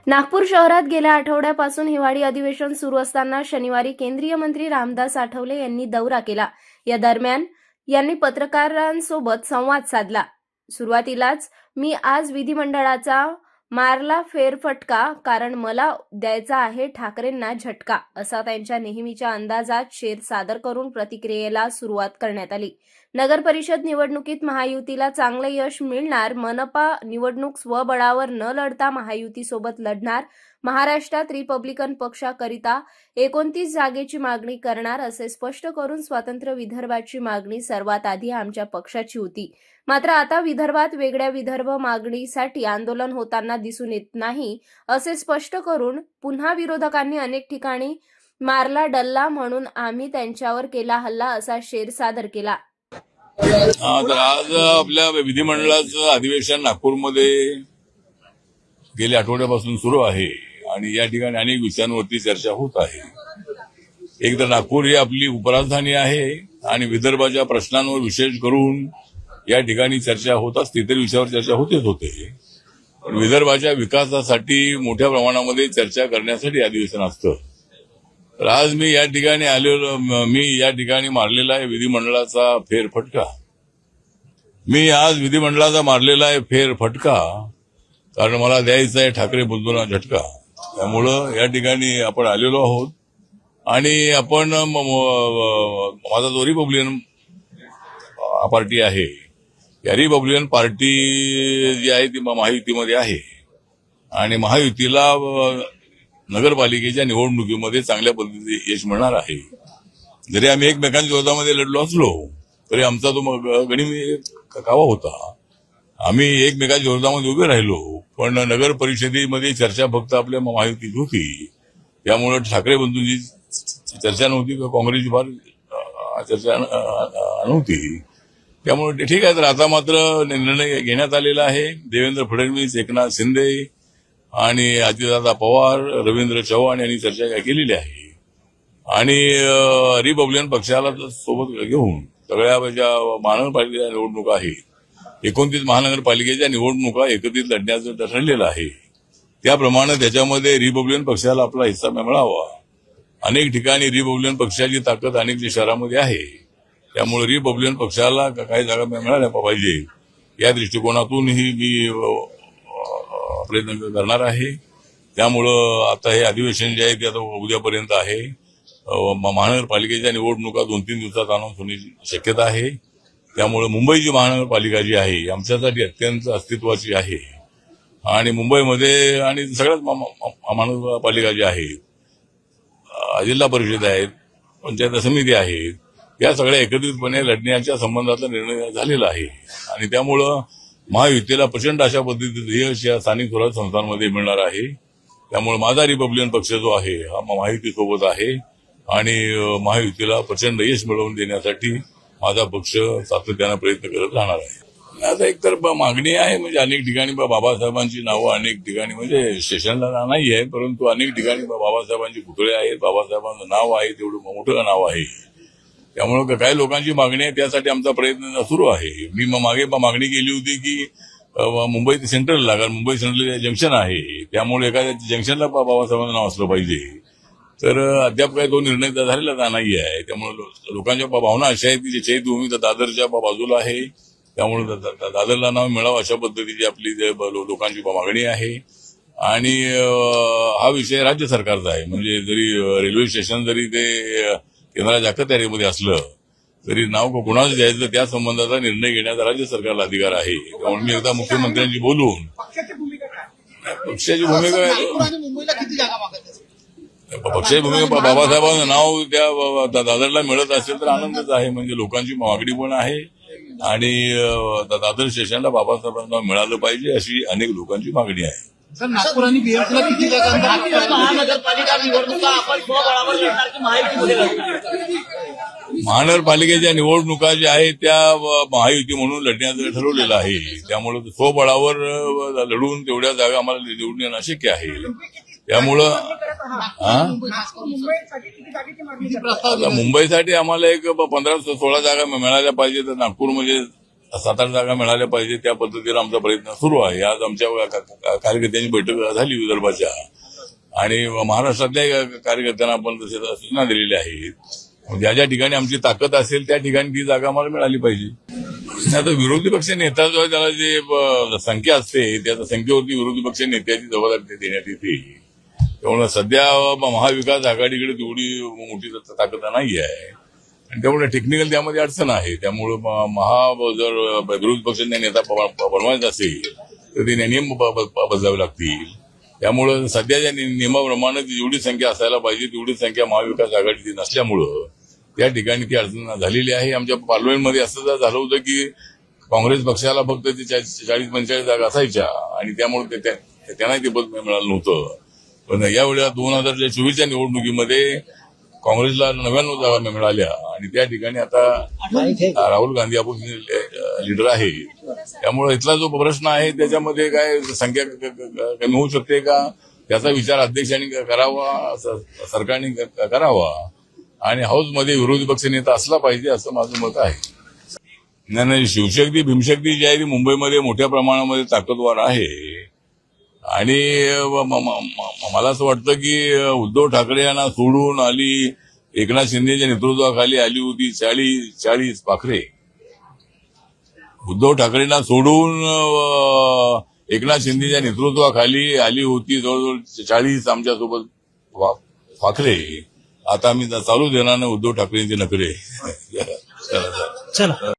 नागपूर शहरात गेल्या आठवड्यापासून हिवाळी अधिवेशन सुरू असताना शनिवारी केंद्रीय मंत्री रामदास आठवले यांनी दौरा केला। या दरम्यान यांनी पत्रकारांसोबत संवाद साधला। सुरुवातीलाच मी आज विधिमंडळाचा मारला फेरफटका, कारण मला द्यायचा आहे ठाकरेंना झटका, असा त्यांच्या नेहमीच्या अंदाजात शेर सादर करून प्रतिक्रियेला सुरुवात करण्यात आली। नगर परिषद निवडणुकीत महायुतीला चांगले यश मिळणार, मनपा निवडणूक स्वबळावर न लढता महायुतीसोबत लढणार, महाराष्ट्रात रिपब्लिकन पक्षाकरिता 29 जागेची मागणी करणार, असे स्पष्ट करून स्वतंत्र विदर्भाची मागणी सर्वात आधी आमच्या पक्षाची होती। मात्र आता विदर्भात वेगळ्या विदर्भ मागणीसाठी आंदोलन होताना दिसून येत नाही, असे स्पष्ट करून पुन्हा विरोधकांनी अनेक ठिकाणी मारला डल्ला म्हणून आम्ही त्यांच्यावर केला हल्ला, असा शेर सादर केला। तर आज आपल्या विधिमंडळाचं अधिवेशन नागपूरमध्ये गेल्या आठवड्यापासून सुरू आहे आणि या ठिकाणी अनेक विषयांवरती चर्चा होत आहे। एक तर नागपूर ही आपली उपराजधानी आहे आणि विदर्भाच्या प्रश्नांवर विशेष करून या ठिकाणी चर्चा होत असते, इतर विषयावर चर्चा होतेच होते। पण विदर्भाच्या विकासासाठी मोठ्या प्रमाणामध्ये चर्चा करण्यासाठी अधिवेशन असतं। तर आज मी या ठिकाणी मारलेला आहे विधिमंडळाचा फेरफटका। मी आज विधिमंडळाचा मारलेला आहे फेरफटका, कारण मला द्यायचा आहे ठाकरे बंधूंना झटका। त्यामुळं या ठिकाणी आपण आलेलो आहोत आणि आपण माझा जो रिपब्लिकन पार्टी आहे, या रिपब्लिकन पार्टी जी आहे ती महायुतीमध्ये आहे आणि महायुतीला नगरपालिकेच्या निवडणुकीमध्ये चांगल्या पद्धतीने यश मिळणार आहे। जरी आम्ही एकमेकांच्या विरोधामध्ये लढलो असलो तरी आमचा तो गणित कावा होता। आम्ही एकमेकांच्या विरोधामध्ये उभे राहिलो, पण नगर परिषदेमध्ये चर्चा फक्त आपल्या महायुतीत होती। त्यामुळे ठाकरे बंधूंची चर्चा नव्हती किंवा काँग्रेसची फार चर्चा नव्हती। त्यामुळे ठीक आहे। तर आता मात्र निर्णय घेण्यात आलेला आहे। देवेंद्र फडणवीस, एकनाथ शिंदे आणि अजितदादा पवार, रवींद्र चव्हाण यांनी चर्चा केलेली आहे आणि रिपब्लिकन पक्षाला सोबत घेऊन सगळ्या ज्या महानगरपालिकेच्या निवडणुका आहेत, 29 महानगरपालिकेच्या निवडणुका एकत्रित लढण्याचं ठरलेलं आहे। त्याप्रमाणे त्याच्यामध्ये रिपब्लिकन पक्षाला आपला हिस्सा मिळावा। अनेक ठिकाणी रिपब्लिकन पक्षाची ताकद अनेक शहरामध्ये आहे, त्यामुळे रिपब्लिकन पक्षाला काही जागा मिळाल्या पाहिजे या दृष्टिकोनातूनही मी प्रयत्न करणार आहे। त्यामुळं आता हे अधिवेशन जे आहे ते आता उद्यापर्यंत आहे। महानगरपालिकेच्या निवडणुका 2-3 दिवसात अनाऊन्स होण्याची शक्यता आहे। त्यामुळे मुंबईची महानगरपालिका जी आहे आमच्यासाठी अत्यंत अस्तित्वाची आहे आणि मुंबईमध्ये आणि सगळ्याच महानगरपालिका ज्या आहेत, जिल्हा परिषद आहेत, पंचायत समिती आहेत, या सगळ्या एकत्रितपणे लढण्याच्या संबंधातला निर्णय झालेला आहे आणि त्यामुळं महायुतीला प्रचंड अशा पद्धतीचं यश या स्थानिक स्वराज्य संस्थांमध्ये मिळणार आहे। त्यामुळे माझा रिपब्लिकन पक्ष जो आहे हा महायुतीसोबत आहे आणि महायुतीला प्रचंड यश मिळवून देण्यासाठी माझा पक्ष सातत्यानं प्रयत्न करत राहणार आहे। आता एकतर मागणी आहे, म्हणजे अनेक ठिकाणी बाबासाहेबांची नावं अनेक ठिकाणी, म्हणजे स्टेशनला नाही आहे, परंतु अनेक ठिकाणी बाबासाहेबांची पुतळे आहेत, बाबासाहेबांचं नाव आहे, तेवढं मोठं नाव आहे। त्यामुळे काही लोकांची मागणी आहे, त्यासाठी आमचा प्रयत्न सुरू आहे। मी मागे मागणी केली होती की मुंबई सेंट्रलला, कारण मुंबई सेंट्रल जंक्शन आहे, त्यामुळे एखाद्या जंक्शनला बाबासाहेबांचं नाव असलं पाहिजे। तर अद्याप काही तो निर्णय झालेला नाही आहे। त्यामुळे लोकांच्या भावना अशा आहेत की चैत्यभूमी दादरच्या बाजूला आहे, त्यामुळे दादरला नाव मिळावं अशा पद्धतीची आपली लोकांची मागणी आहे आणि हा विषय राज्य सरकारचा आहे। म्हणजे जरी रेल्वे स्टेशन जरी ते केंद्राच्या अखत्यारीमध्ये असलं तरी नाव कोणाचं द्यायचं त्या संबंधाचा निर्णय घेण्याचा राज्य सरकारला अधिकार आहे। त्यामुळे मी एकदा मुख्यमंत्र्यांशी बोलून पक्षाची भूमिका पक्षाची भूमिका बाबासाहेबांचं नाव त्या दादरला मिळत असेल तर आनंदच आहे। म्हणजे लोकांची मागणी पण आहे आणि दादर स्टेशनला बाबासाहेबांचं नाव मिळालं पाहिजे अशी अनेक लोकांची मागणी आहे। सर, नागपूर आणि बीएमसीला किती जागा महानगरपालिका निवडणुका आपण स्वबळावर लढणार की महायुतीमध्ये लढणार? महानगरपालिकेच्या निवडणुका ज्या आहेत त्या महायुती म्हणून लढण्याचं ठरवलेलं आहे। त्यामुळे स्वबळावर लढून तेवढ्या जागा आम्हाला निवडून येणं शक्य आहे। त्यामुळं मुंबईसाठी आम्हाला एक 15-16 जागा मिळाल्या पाहिजे। तर नागपूर म्हणजे 7-8 जागा मिळाल्या पाहिजे त्या पद्धतीने आमचा प्रयत्न सुरू आहे. आज आमच्या कार्यकर्त्यांची बैठक झाली विदर्भाच्या आणि महाराष्ट्रातल्या कार्यकर्त्यांना आपण तसे सूचना दिलेल्या आहेत. ज्या ज्या ठिकाणी आमची ताकद असेल त्या ठिकाणी ती जागा आम्हाला मिळाली पाहिजे. आता विरोधी पक्ष नेता जो आहे त्याला जे संख्या असते त्या संख्येवरती विरोधी पक्ष नेत्याची जबाबदारी देण्यात येते. त्यामुळे सध्या महाविकास आघाडीकडे तेवढी मोठी ताकद नाही आहे आणि त्यामुळे टेक्निकल त्यामध्ये अडचण आहे. त्यामुळे जर विरोधी पक्षांना नेता बनवायचा असेल तर ते नियम बदलावे लागतील. त्यामुळे सध्याच्या नियमाप्रमाणे जेवढी संख्या असायला पाहिजे तेवढी संख्या महाविकास आघाडीची नसल्यामुळं त्या ठिकाणी ती अडचण झालेली आहे. आमच्या पार्लमेंटमध्ये असं झालं होतं की काँग्रेस पक्षाला फक्त ते 40-45 जागा असायच्या आणि त्यामुळे त्यांनाही ते पद मिळालं नव्हतं. पण यावेळेला 2024च्या निवडणुकीमध्ये काँग्रेसला 99 जागा मिळाल्या आणि त्या ठिकाणी आता राहुल गांधी आपण लीडर आहे. त्यामुळे इथला जो प्रश्न आहे त्याच्यामध्ये काय संख्या कमी होऊ शकते का त्याचा विचार अध्यक्षांनी करावा, सरकारने करावा आणि हाऊसमध्ये विरोधी पक्ष नेता असला पाहिजे असं माझं मत आहे. नाही, शिवशक्ती भीमशक्ती जी आहे ती मुंबईमध्ये मोठ्या प्रमाणामध्ये ताकदवार आहे आणि मला असं वाटतं की उद्धव ठाकरे यांना सोडून आली एकनाथ शिंदेच्या नेतृत्वाखाली आली होती 40 पाखरे. उद्धव ठाकरेंना सोडून एकनाथ शिंदेच्या नेतृत्वाखाली आली होती जवळजवळ 40 आमच्यासोबत पाखरे. आता आम्ही चालू देणार नाही उद्धव ठाकरेंचे नखरे. चला